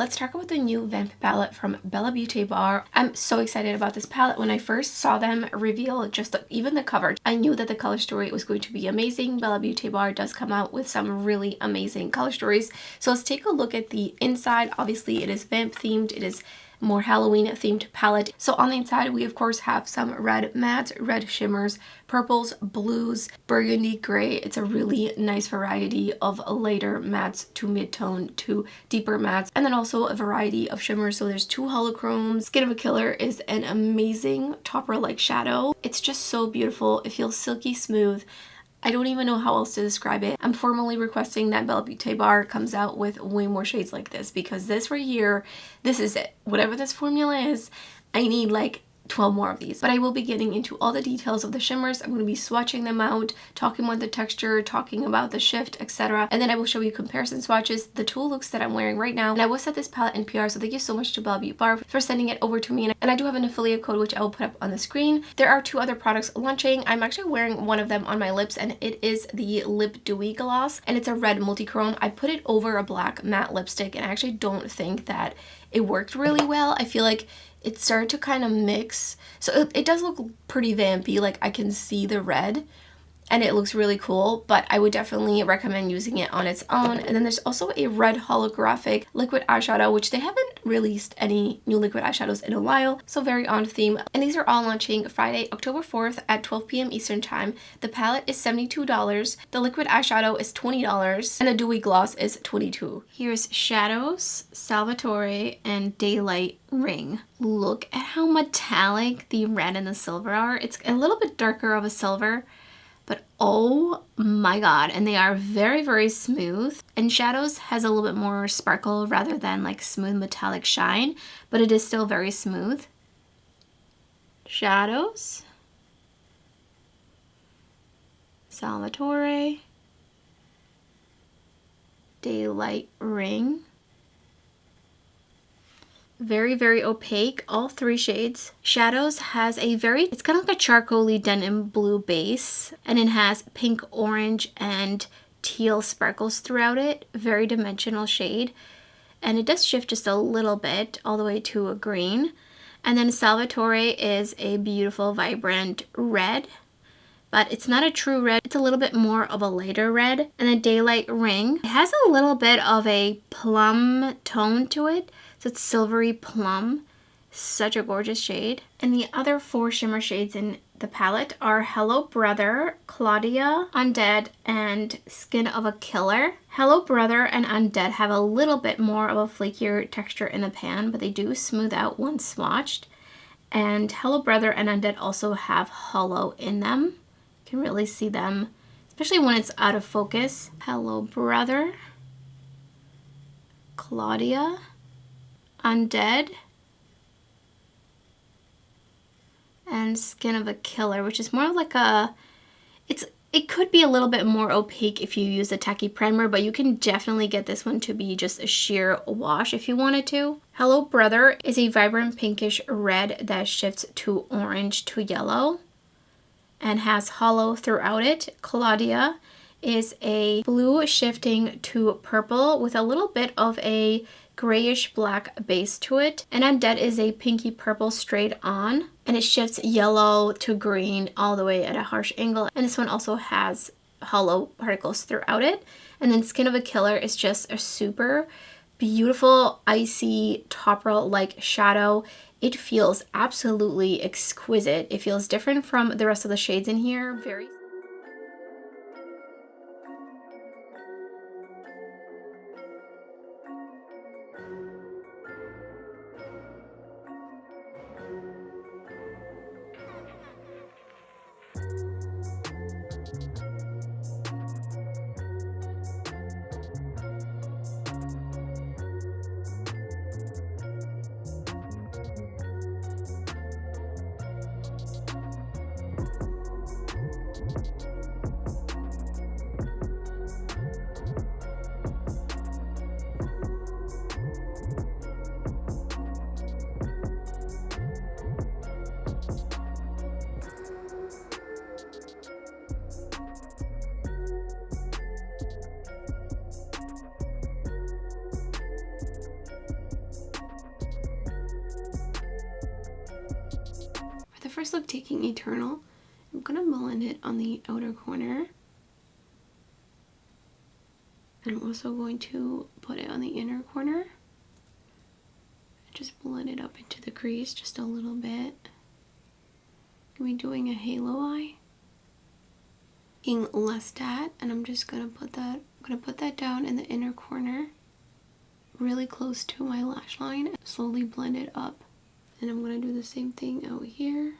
Let's talk about the new Vamp palette from Beaute Bar. I'm so excited about this palette. When I first saw them reveal even the cover, I knew that the color story was going to be amazing. Beaute Bar does come out with some really amazing color stories. So let's take a look at the inside. Obviously, it is Vamp themed. It is more Halloween themed palette. So on the inside, we of course have some red mattes, red shimmers, purples, blues, burgundy gray. It's a really nice variety of lighter mattes to mid-tone to deeper mattes, and then also a variety of shimmers. So there's 2 holochromes. Skin of a Killer is an amazing topper-like shadow. It's just so beautiful. It feels silky smooth. I don't even know how else to describe it. I'm formally requesting that Beaute Bar comes out with way more shades like this, because this right here, this is it. Whatever this formula is, I need like 12 more of these. But I will be getting into all the details of the shimmers. I'm going to be swatching them out, talking about the texture, talking about the shift, etc. And then I will show you comparison swatches, the 2 looks that I'm wearing right now. And I will set this palette in PR, so thank you so much to Beaute Bar for sending it over to me. And I do have an affiliate code, which I will put up on the screen. There are 2 other products launching. I'm actually wearing one of them on my lips, and it is the Lip Dewy Gloss, and it's a red multi-chrome. I put it over a black matte lipstick, and I actually don't think that it worked really well. I feel like it started to kind of mix. So it does look pretty vampy, like I can see the red, and it looks really cool, but I would definitely recommend using it on its own. And then there's also a red holographic liquid eyeshadow, which they haven't released any new liquid eyeshadows in a while, so very on theme. And these are all launching Friday, October 4th at 12 p.m. Eastern time. The palette is $72, the liquid eyeshadow is $20, and the dewy gloss is $22. Here's Shadows, Salvatore, and Daylight Ring. Look at how metallic the red and the silver are. It's a little bit darker of a silver, but oh my god, and they are very, very smooth. And Shadows has a little bit more sparkle rather than like smooth metallic shine, but it is still very smooth. Shadows, Salvatore, Daylight Ring. Very, very opaque, all 3 shades. Shadows has it's kind of like a charcoaly denim blue base, and it has pink, orange, and teal sparkles throughout it. Very dimensional shade, and it does shift just a little bit all the way to a green. And then Salvatore is a beautiful, vibrant red, but it's not a true red. It's a little bit more of a lighter red. And then Daylight Ring, it has a little bit of a plum tone to it. So it's silvery plum, such a gorgeous shade. And the other 4 shimmer shades in the palette are Hello Brother, Claudia, Undead, and Skin of a Killer. Hello Brother and Undead have a little bit more of a flakier texture in the pan, but they do smooth out once swatched. And Hello Brother and Undead also have hollow in them. You can really see them, especially when it's out of focus. Hello Brother, Claudia, Undead, and Skin of a Killer, which is more of like it could be a little bit more opaque if you use a tacky primer, but you can definitely get this one to be just a sheer wash if you wanted to. Hello Brother is a vibrant pinkish red that shifts to orange to yellow and has hollow throughout it. Claudia is a blue shifting to purple with a little bit of a grayish black base to it. And Undead is a pinky purple straight on, and it shifts yellow to green all the way at a harsh angle. And this one also has hollow particles throughout it. And then Skin of a Killer is just a super beautiful icy topper like shadow. It feels absolutely exquisite. It feels different from the rest of the shades in here. Very first look, taking Eternal, I'm gonna blend it on the outer corner. And I'm also going to put it on the inner corner. Just blend it up into the crease just a little bit. Gonna be doing a halo eye. Taking Lestat, and I'm just gonna put that down in the inner corner, really close to my lash line. Slowly blend it up. And I'm gonna do the same thing out here.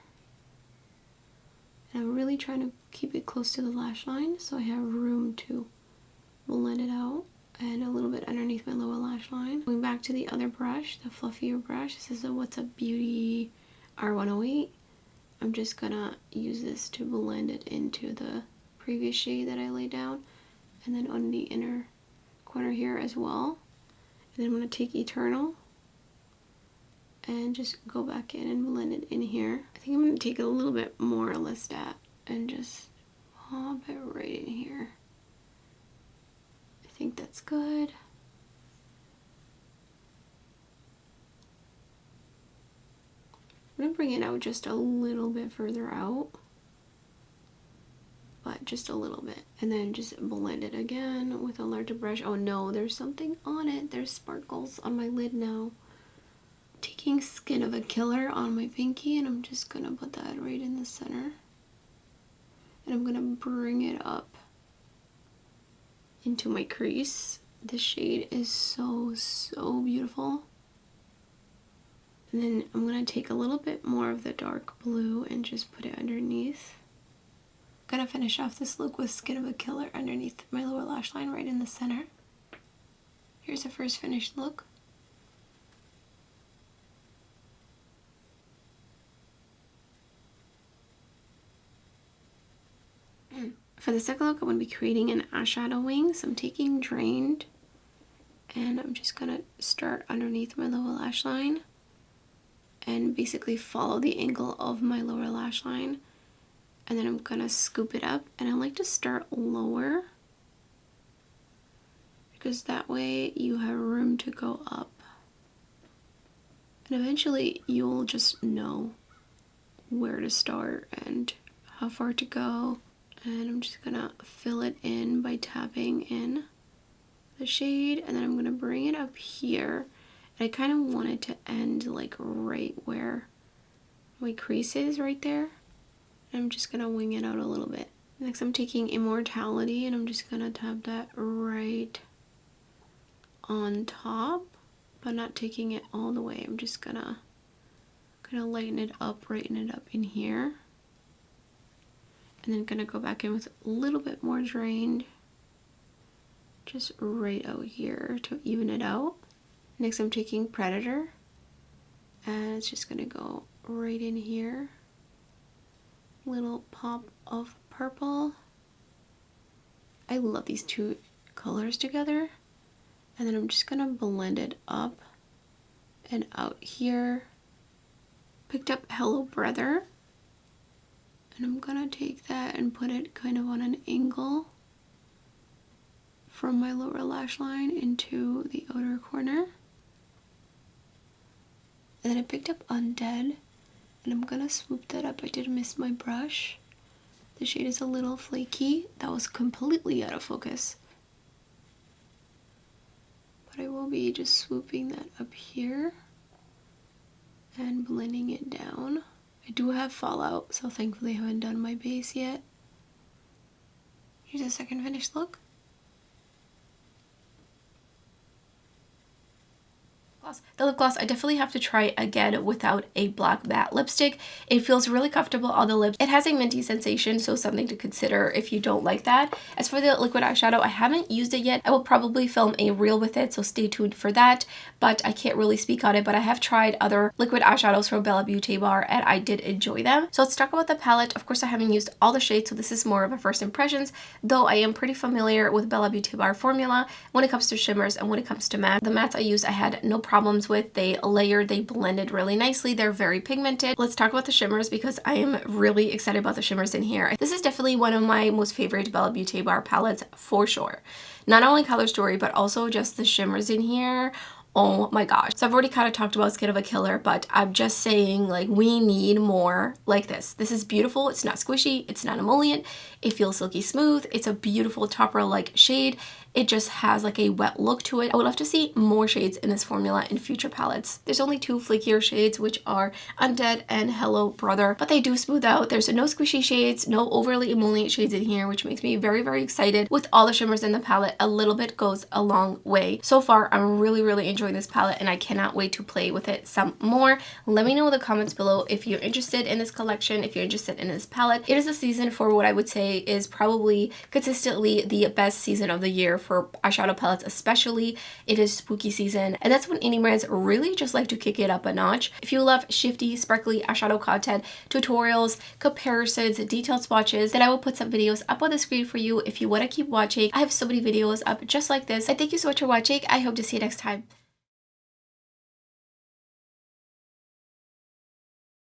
And I'm really trying to keep it close to the lash line so I have room to blend it out, and a little bit underneath my lower lash line. Going back to the other brush, the fluffier brush, this is a What's Up Beauty R108. I'm just gonna use this to blend it into the previous shade that I laid down, and then on the inner corner here as well. And then I'm gonna take Eternal and just go back in and blend it in here. I think I'm gonna take a little bit more Lestat and just pop it right in here. I think that's good. I'm gonna bring it out just a little bit further out, but just a little bit, and then just blend it again with a larger brush. Oh no, there's something on it. There's sparkles on my lid now. Taking Skin of a Killer on my pinky, and I'm just gonna put that right in the center, and I'm gonna bring it up into my crease. This shade is so beautiful. And then I'm gonna take a little bit more of the dark blue and just put it underneath. I'm gonna finish off this look with Skin of a Killer underneath my lower lash line right in the center. Here's the first finished look. For the second look, I'm going to be creating an eyeshadow wing. So I'm taking Drained, and I'm just going to start underneath my lower lash line and basically follow the angle of my lower lash line. And then I'm going to scoop it up, and I like to start lower because that way you have room to go up. And eventually you'll just know where to start and how far to go. And I'm just gonna fill it in by tapping in the shade, and then I'm gonna bring it up here. And I kind of want it to end like right where my crease is, right there. And I'm just gonna wing it out a little bit. Next, I'm taking Immortality, and I'm just gonna tap that right on top, but not taking it all the way. I'm just gonna kind of lighten it up, brighten it up in here. And then gonna go back in with a little bit more Drained, just right out here to even it out. Next, I'm taking Predator, and it's just gonna go right in here. Little pop of purple. I love these two colors together. And then I'm just gonna blend it up and out here. Picked up Hello Brother. And I'm gonna take that and put it kind of on an angle from my lower lash line into the outer corner. And then I picked up Undead, and I'm gonna swoop that up. I did miss my brush. The shade is a little flaky. That was completely out of focus. But I will be just swooping that up here and blending it down. I do have Fallout, so thankfully I haven't done my base yet. Here's a second finished look. The lip gloss I definitely have to try again without a black matte lipstick. It feels really comfortable on the lips. It has a minty sensation, so something to consider if you don't like that. As for the liquid eyeshadow, I haven't used it yet. I will probably film a reel with it, so stay tuned for that, but I can't really speak on it. But I have tried other liquid eyeshadows from Bella Beaute Bar, and I did enjoy them. So let's talk about the palette. Of course, I haven't used all the shades, so this is more of a first impressions, though I am pretty familiar with Bella Beaute Bar formula when it comes to shimmers and when it comes to matte. The mattes I used, I had no problems with. They layered, they blended really nicely. They're very pigmented. Let's talk about the shimmers because I am really excited about the shimmers in here. This is definitely one of my most favorite Bella Beaute Bar palettes for sure. Not only color story, but also just the shimmers in here Oh my gosh. So I've already kind of talked about Skin of a Killer, but I'm just saying, like, we need more like this. This is beautiful. It's not squishy. It's not emollient. It feels silky smooth. It's a beautiful topper-like shade. It just has like a wet look to it. I would love to see more shades in this formula in future palettes. There's only 2 flakier shades, which are Undead and Hello Brother, but they do smooth out. There's no squishy shades, no overly emollient shades in here, which makes me very, very excited. With all the shimmers in the palette, a little bit goes a long way. So far, I'm really, really enjoying this palette, and I cannot wait to play with it some more. Let me know in the comments below if you're interested in this collection, if you're interested in this palette. It is a season for what I would say is probably consistently the best season of the year for eyeshadow palettes, especially. It is spooky season, and that's when indie brands really just like to kick it up a notch. If you love shifty, sparkly eyeshadow content, tutorials, comparisons, detailed swatches, then I will put some videos up on the screen for you if you want to keep watching. I have so many videos up just like this. And thank you so much for watching. I hope to see you next time.